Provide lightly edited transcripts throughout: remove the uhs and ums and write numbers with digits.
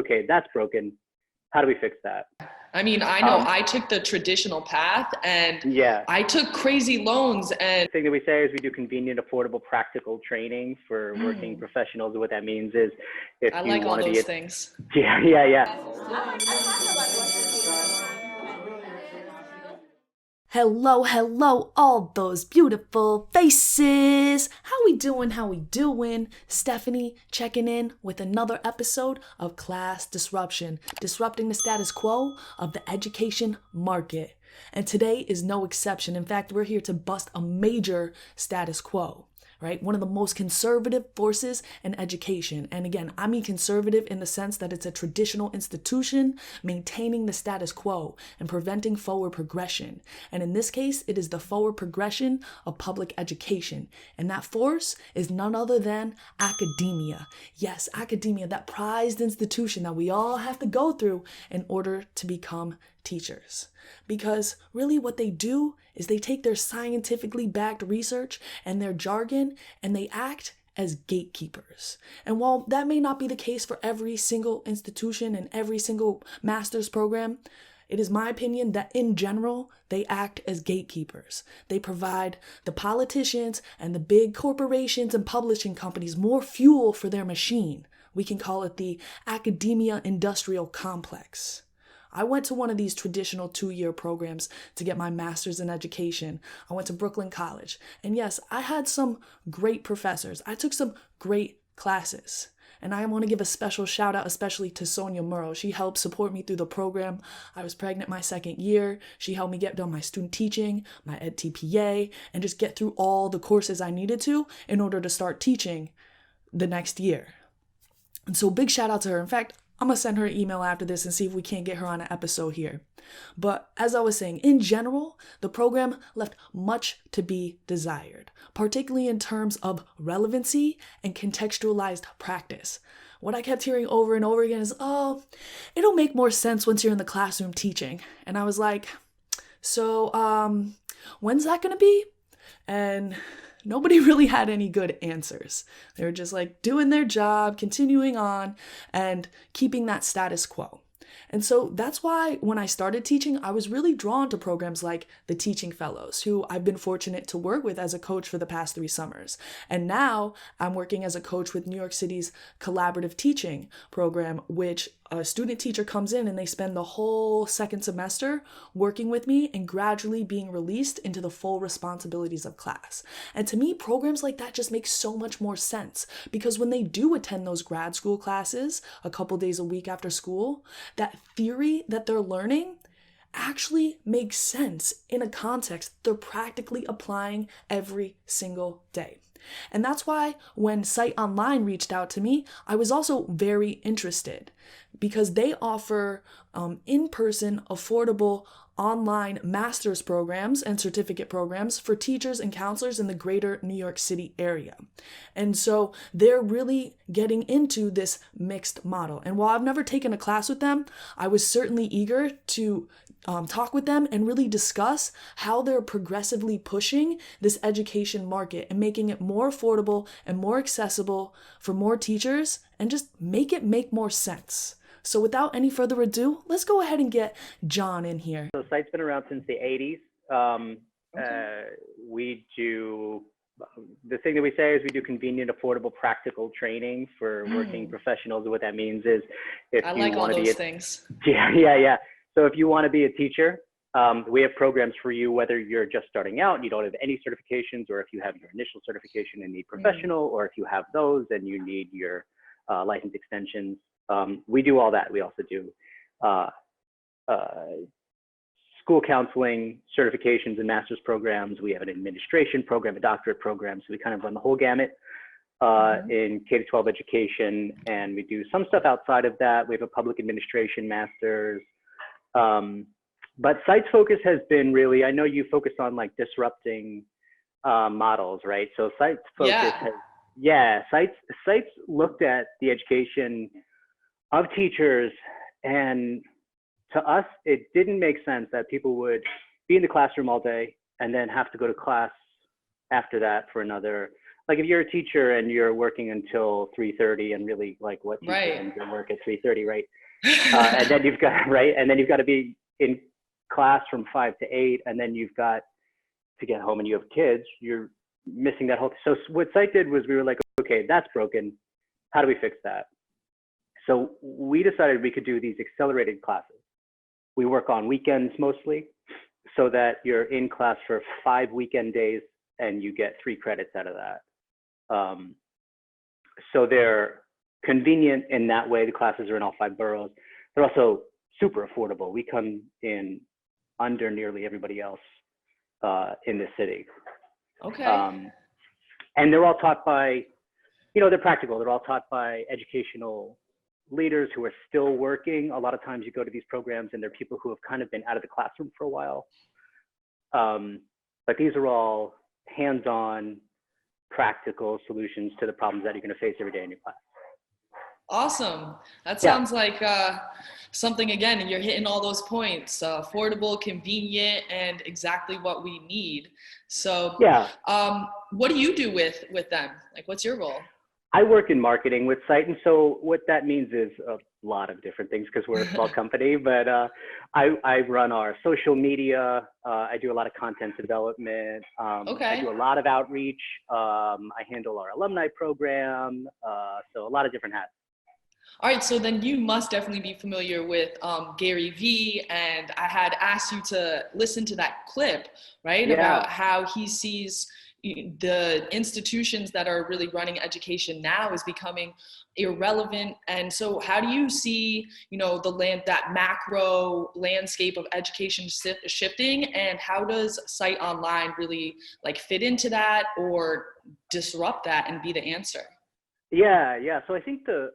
okay, that's broken. How do we fix that? I mean, I know I took the traditional path and Yeah. I took crazy loans and The thing that we say is we do convenient, affordable, practical training for working professionals. What that means is if I you like all want to be those a, things. yeah. Hello, all those beautiful faces. How we doing? Stephanie checking in with another episode of Class Disruption, disrupting the status quo of the education market. And today is no exception. In fact, we're here to bust a major status quo. Right? One of the most conservative forces in education. And again, I mean conservative in the sense that it's a traditional institution maintaining the status quo and preventing forward progression. And in this case, it is the forward progression of public education. And that force is none other than academia. Yes, academia, that prized institution that we all have to go through in order to become teachers. Because really what they do is they take their scientifically backed research and their jargon and they act as gatekeepers. And while that may not be the case for every single institution and every single master's program, it is my opinion that in general, they act as gatekeepers. They provide the politicians and the big corporations and publishing companies more fuel for their machine. We can call it the academia industrial complex. I went to one of these traditional 2-year programs to get my master's in education. I went to Brooklyn College. And yes, I had some great professors. I took some great classes. And I want to give a special shout out, especially to Sonia Murrow. She helped support me through the program. I was pregnant my second year. She helped me get done my student teaching, my ed TPA, and just get through all the courses I needed to in order to start teaching the next year. And so big shout out to her. In fact, I'm going to send her an email after this and see if we can't get her on an episode here. But as I was saying, in general, the program left much to be desired, particularly in terms of relevancy and contextualized practice. What I kept hearing over and over again is, oh, it'll make more sense once you're in the classroom teaching. And I was like, so when's that going to be? And nobody really had any good answers. They were just like doing their job, continuing on, and keeping that status quo. And so that's why when I started teaching, I was really drawn to programs like the Teaching Fellows, who I've been fortunate to work with as a coach for the past 3 summers. And now I'm working as a coach with New York City's collaborative teaching program, which a student teacher comes in and they spend the whole second semester working with me and gradually being released into the full responsibilities of class. And to me, programs like that just make so much more sense because when they do attend those grad school classes a couple days a week after school, that theory that they're learning actually makes sense in a context they're practically applying every single day. And that's why when CITEonline reached out to me, I was also very interested because they offer in-person, affordable, online master's programs and certificate programs for teachers and counselors in the greater New York City area. And so they're really getting into this mixed model. And while I've never taken a class with them, I was certainly eager to talk with them and really discuss how they're progressively pushing this education market and making it more affordable and more accessible for more teachers and just make it make more sense. So without any further ado, let's go ahead and get John in here. So CITE's been around since the 80s. The thing that we say is we do convenient, affordable, practical training for working professionals. What that means is if I you like all want to be those things. Yeah. So if you want to be a teacher, we have programs for you, whether you're just starting out and you don't have any certifications, or if you have your initial certification and need professional, or if you have those and you need your license extensions. We do all that. We also do school counseling, certifications and master's programs. We have an administration program, a doctorate program. So we kind of run the whole gamut in K-12 education. And we do some stuff outside of that. We have a public administration master's. But CITE's focus has been really, I know you focus on like disrupting models, right? So CITE's focus CITE's looked at the education of teachers, and to us, it didn't make sense that people would be in the classroom all day and then have to go to class after that for another like if you're a teacher and you're working until 3:30 and really like what teacher Right. ends their work at 3:30, right? And then you've got, right? And then you've got to be in class from 5 to 8, and then you've got to get home and you have kids, you're missing that whole. So what Site did was we were like, okay, that's broken. How do we fix that? So we decided we could do these accelerated classes. We work on weekends mostly, so that you're in class for 5 weekend days and you get 3 credits out of that. So they're convenient in that way. The classes are in all 5 boroughs. They're also super affordable. We come in under nearly everybody else in the city. Okay. And they're all taught by, you know, they're practical. They're all taught by educational leaders who are still working. A lot of times you go to these programs and they're people who have kind of been out of the classroom for a while. But these are all hands-on, practical solutions to the problems that you're going to face every day in your class. Awesome. That sounds like something, again, you're hitting all those points, affordable, convenient, and exactly what we need. So yeah. What do you do with them? Like, what's your role? I work in marketing with Cite, and so what that means is a lot of different things because we're a small company, but I run our social media, I do a lot of content development, I do a lot of outreach, I handle our alumni program, so a lot of different hats. All right, so then you must definitely be familiar with Gary Vee, and I had asked you to listen to that clip, right, about how he sees the institutions that are really running education now is becoming irrelevant. And so how do you see, you know, that macro landscape of education shifting, and how does CITEonline really like fit into that or disrupt that and be the answer? Yeah. So I think the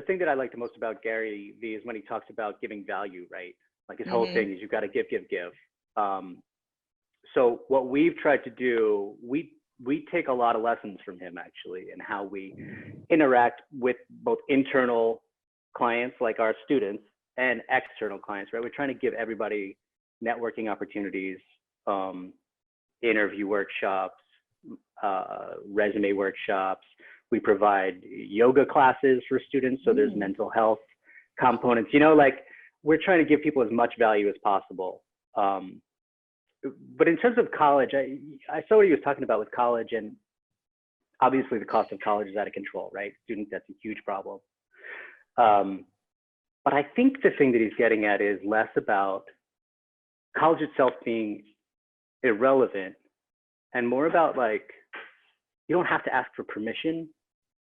thing that I like the most about Gary Vee is when he talks about giving value, right? Like his whole thing is you've got to give. So what we've tried to do, we take a lot of lessons from him actually, and how we interact with both internal clients like our students and external clients, right? We're trying to give everybody networking opportunities, interview workshops, resume workshops. We provide yoga classes for students, so there's mental health components. You know, like we're trying to give people as much value as possible. But in terms of college, I saw what he was talking about with college, and obviously the cost of college is out of control, right? Student debt's a huge problem. But I think the thing that he's getting at is less about college itself being irrelevant and more about like, you don't have to ask for permission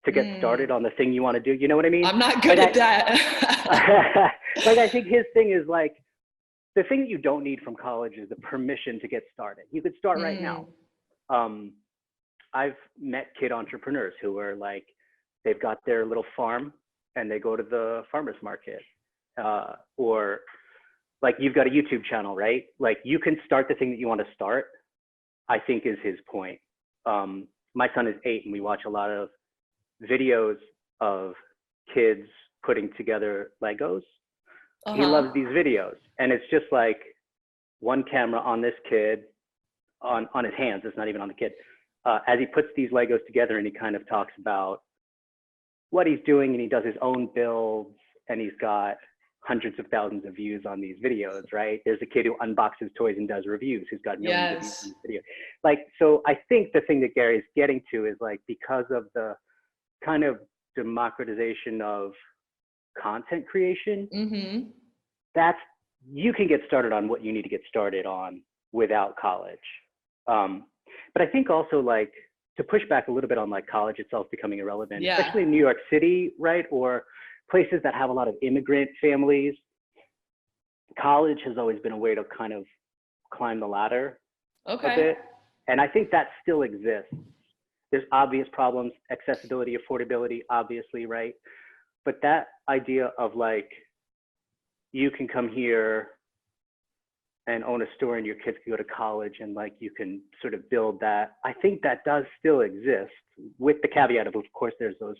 to get started on the thing you want to do. You know what I mean? I'm not good at that. Like, I think his thing is like, the thing that you don't need from college is the permission to get started. You could start right now. I've met kid entrepreneurs who are like, they've got their little farm and they go to the farmer's market. Or like you've got a YouTube channel, right? Like you can start the thing that you want to start, I think is his point. My son is 8 and we watch a lot of videos of kids putting together Legos. He loves these videos, and it's just like one camera on this kid, on his hands. It's not even on the kid. As he puts these Legos together, and he kind of talks about what he's doing, and he does his own builds, and he's got hundreds of thousands of views on these videos, right? There's a kid who unboxes toys and does reviews who's got millions of views on this video. Like, so I think the thing that Gary's getting to is like, because of the kind of democratization of content creation, you can get started on what you need to get started on without college. But I think also like to push back a little bit on like college itself becoming irrelevant, especially in New York City, right? Or places that have a lot of immigrant families. College has always been a way to kind of climb the ladder a bit. And I think that still exists. There's obvious problems, accessibility, affordability, obviously, right? But that idea of like, you can come here and own a store and your kids can go to college and like you can sort of build that. I think that does still exist, with the caveat of course, there's those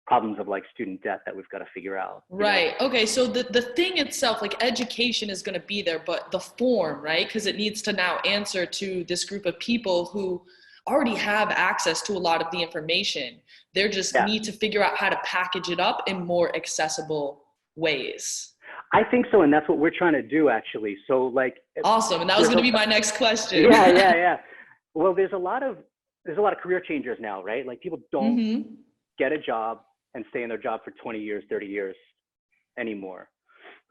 problems of like student debt that we've got to figure out. Right. Okay. So the thing itself, like education is going to be there, but the form, right? Because it needs to now answer to this group of people who already have access to a lot of the information. They just need to figure out how to package it up in more accessible ways. I think so, and that's what we're trying to do, actually. So, like, awesome, and that was going to be my next question. Yeah. Well, there's a lot of career changers now, right? Like, people don't get a job and stay in their job for 20 years, 30 years anymore.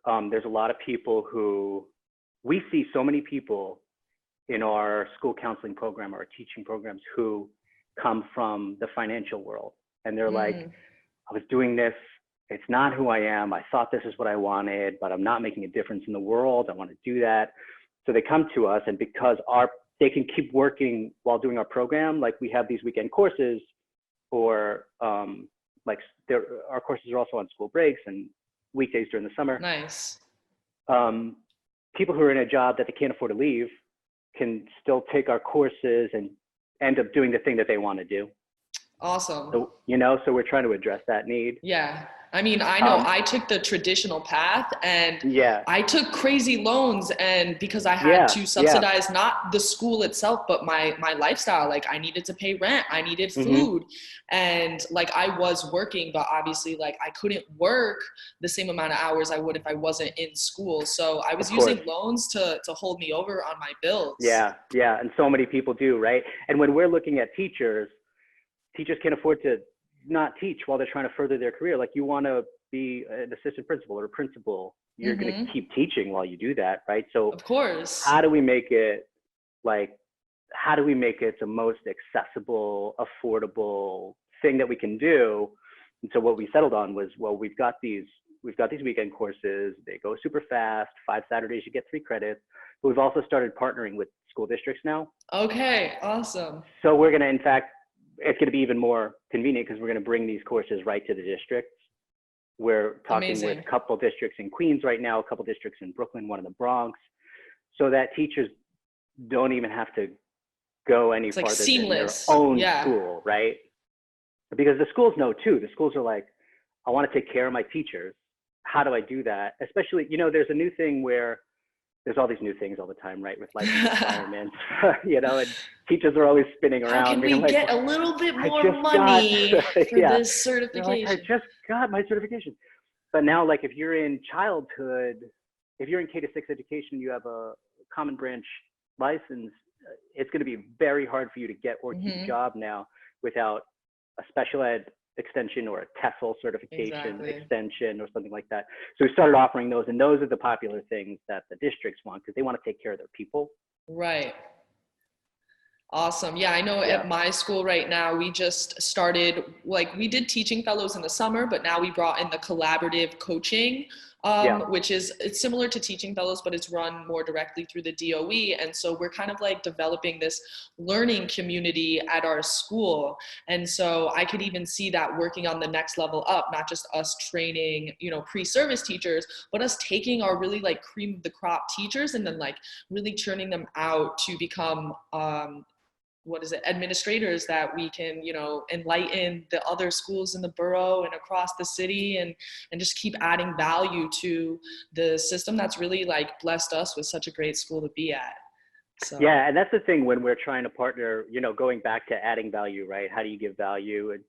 There's a lot of people who, we see so many people in our school counseling program or our teaching programs who come from the financial world, and they're like, I was doing this, it's not who I am, I thought this is what I wanted, but I'm not making a difference in the world, I want to do that. So they come to us, and because they can keep working while doing our program, like we have these weekend courses, or our courses are also on school breaks and weekdays during the summer. Nice. People who are in a job that they can't afford to leave can still take our courses and end up doing the thing that they want to do. Awesome. So, so we're trying to address that need. Yeah. I mean, I know I took the traditional path, and I took crazy loans, and because I had to subsidize not the school itself, but my lifestyle. Like, I needed to pay rent, I needed food, and like I was working, but obviously like I couldn't work the same amount of hours I would if I wasn't in school. So I was using loans to hold me over on my bills. Yeah. And so many people do, right? And when we're looking at teachers can't afford to not teach while they're trying to further their career. Like, you want to be an assistant principal or a principal, you're going to keep teaching while you do that, right? So of course, how do we make it the most accessible, affordable thing that we can do? And so what we settled on was, well, we've got these weekend courses, they go super fast, 5 Saturdays, you get 3 credits, but we've also started partnering with school districts now. Okay, awesome. So we're going to, in fact, it's going to be even more convenient because we're going to bring these courses right to the districts. We're talking with a couple districts in Queens right now, a couple districts in Brooklyn, one in the Bronx, so that teachers don't even have to go any farther than their own school, right? Because the schools know too. The schools are like, I want to take care of my teachers. How do I do that? Especially, there's a new thing where there's all these new things all the time, right? With license requirements, and teachers are always spinning around. How can we get a little bit more money for this certification? I just got my certification. But now, like, if you're in childhood, if you're in K-6 education, you have a common branch license, it's going to be very hard for you to get or keep a job now without a special ed extension or a TESOL certification extension or something like that. So we started offering those, and those are the popular things that the districts want because they want to take care of their people. Right. Awesome. Yeah, I know at my school right now, we just started, like, we did teaching fellows in the summer, but now we brought in the collaborative coaching, which it's similar to teaching fellows, but it's run more directly through the DOE. And so we're kind of like developing this learning community at our school. And so I could even see that working on the next level up, not just us training, pre-service teachers, but us taking our really like cream of the crop teachers and then like really churning them out to become, administrators that we can, enlighten the other schools in the borough and across the city and just keep adding value to the system that's really like blessed us with such a great school to be at. So. Yeah, and that's the thing when we're trying to partner, going back to adding value, right? How do you give value? And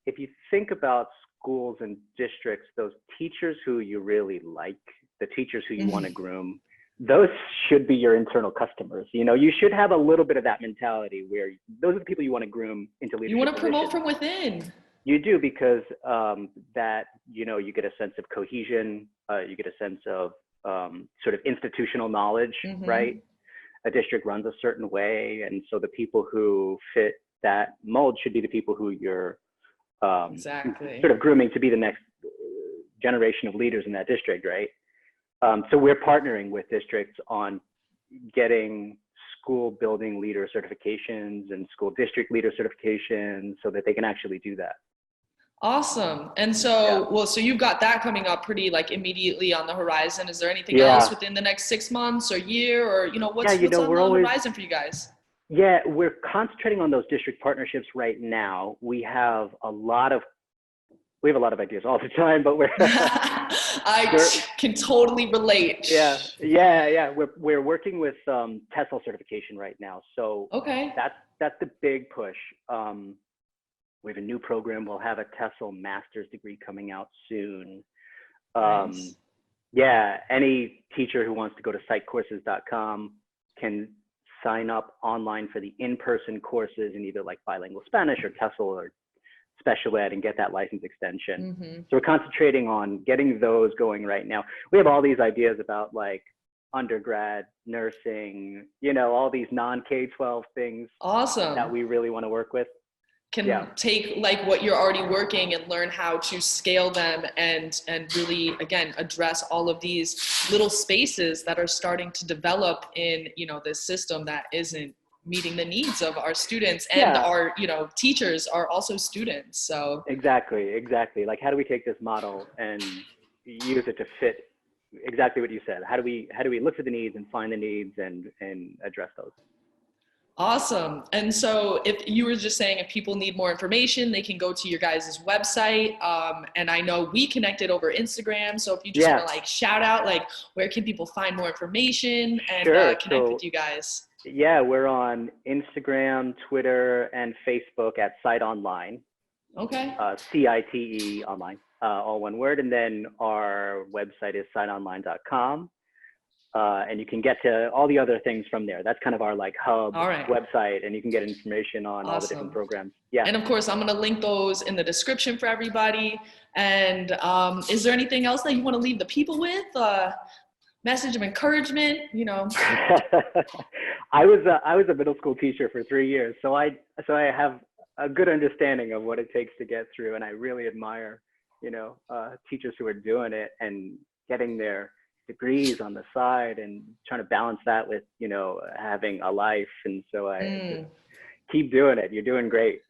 if you think about schools and districts, those teachers who you really like, the teachers who you want to groom, those should be your internal customers. You should have a little bit of that mentality where those are the people you want to groom into leadership. You want to promote positions. From within. You do, because that, you get a sense of cohesion, you get a sense of sort of institutional knowledge, right? A district runs a certain way. And so the people who fit that mold should be the people who you're sort of grooming to be the next generation of leaders in that district, right? So we're partnering with districts on getting school building leader certifications and school district leader certifications so that they can actually do that. Awesome. And so, so you've got that coming up pretty like immediately on the horizon. Is there anything else within the next 6 months or year or, what's on the horizon for you guys? Yeah, we're concentrating on those district partnerships right now. We have a lot of we have a lot of ideas all the time, but I can totally relate. Yeah. We're working with TESOL certification right now. So okay, that's the big push. We have a new program. We'll have a TESOL master's degree coming out soon. Nice. Yeah, any teacher who wants to go to CITEcourses.com can sign up online for the in-person courses in either like bilingual Spanish or TESOL or special ed and get that license extension. Mm-hmm. So we're concentrating on getting those going right now. We have all these ideas about like undergrad, nursing, all these non-K-12 things Awesome. that we really want to work with. Can take like what you're already working and learn how to scale them and really, again, address all of these little spaces that are starting to develop in, this system that isn't meeting the needs of our students, and our, teachers are also students. So exactly. Like, how do we take this model and use it to fit exactly what you said? How do we look for the needs and find the needs and address those? Awesome. And so if you were just saying, if people need more information, they can go to your guys' website. And I know we connected over Instagram. So if you just want to like shout out, like, where can people find more information and connect with you guys? Yeah, we're on Instagram, Twitter, and Facebook at CITEonline. Okay. CITE online, all one word. And then our website is CITEonline.com. And you can get to all the other things from there. That's kind of our like hub website, and you can get information on all the different programs. Yeah. And of course, I'm going to link those in the description for everybody. And is there anything else that you want to leave the people with? Message of encouragement, I was a middle school teacher for 3 years, so I have a good understanding of what it takes to get through, and I really admire, teachers who are doing it and getting their degrees on the side and trying to balance that with, having a life. And so I just keep doing it. You're doing great.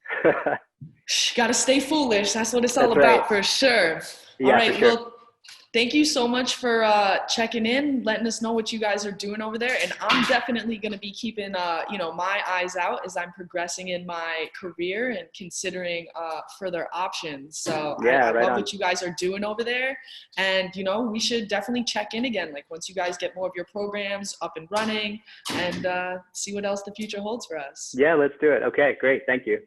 Got to stay foolish. That's what it's all about, for sure. Yeah, all right. For sure. Well, thank you so much for checking in, letting us know what you guys are doing over there. And I'm definitely going to be keeping, my eyes out as I'm progressing in my career and considering further options. So I love what you guys are doing over there. And, we should definitely check in again, like once you guys get more of your programs up and running, and see what else the future holds for us. Yeah, let's do it. Okay, great. Thank you.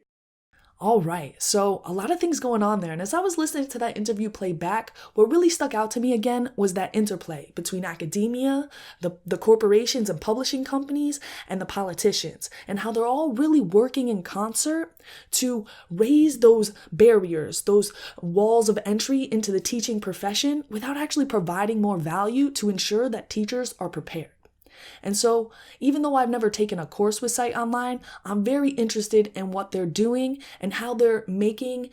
All right, so a lot of things going on there. And as I was listening to that interview play back, what really stuck out to me again was that interplay between academia, the corporations and publishing companies, and the politicians, and how they're all really working in concert to raise those barriers, those walls of entry into the teaching profession without actually providing more value to ensure that teachers are prepared. And so even though I've never taken a course with CITEonline, I'm very interested in what they're doing and how they're making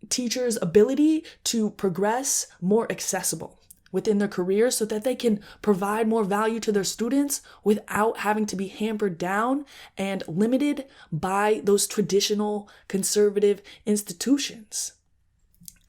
teachers' ability to progress more accessible within their careers so that they can provide more value to their students without having to be hampered down and limited by those traditional conservative institutions.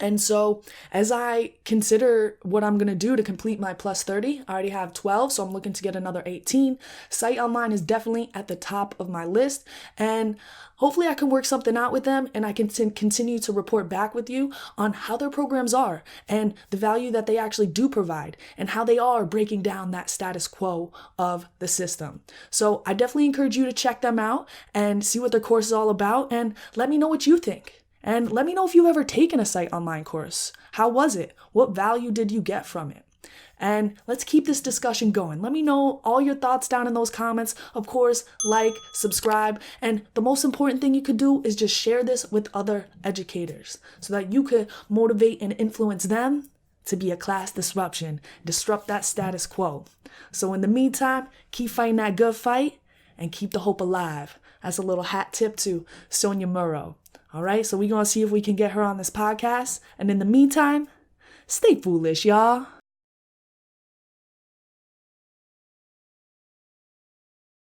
And so as I consider what I'm going to do to complete my plus 30, I already have 12, so I'm looking to get another 18. CITEonline is definitely at the top of my list, and hopefully I can work something out with them and I can continue to report back with you on how their programs are and the value that they actually do provide and how they are breaking down that status quo of the system. So I definitely encourage you to check them out and see what their course is all about, and let me know what you think. And let me know if you've ever taken a CITEonline course. How was it? What value did you get from it? And let's keep this discussion going. Let me know all your thoughts down in those comments. Of course, like, subscribe, and the most important thing you could do is just share this with other educators so that you could motivate and influence them to be a class disruption, disrupt that status quo. So in the meantime, keep fighting that good fight and keep the hope alive. That's a little hat tip to Sonia Murrow. All right, so we're going to see if we can get her on this podcast. And in the meantime, stay foolish, y'all.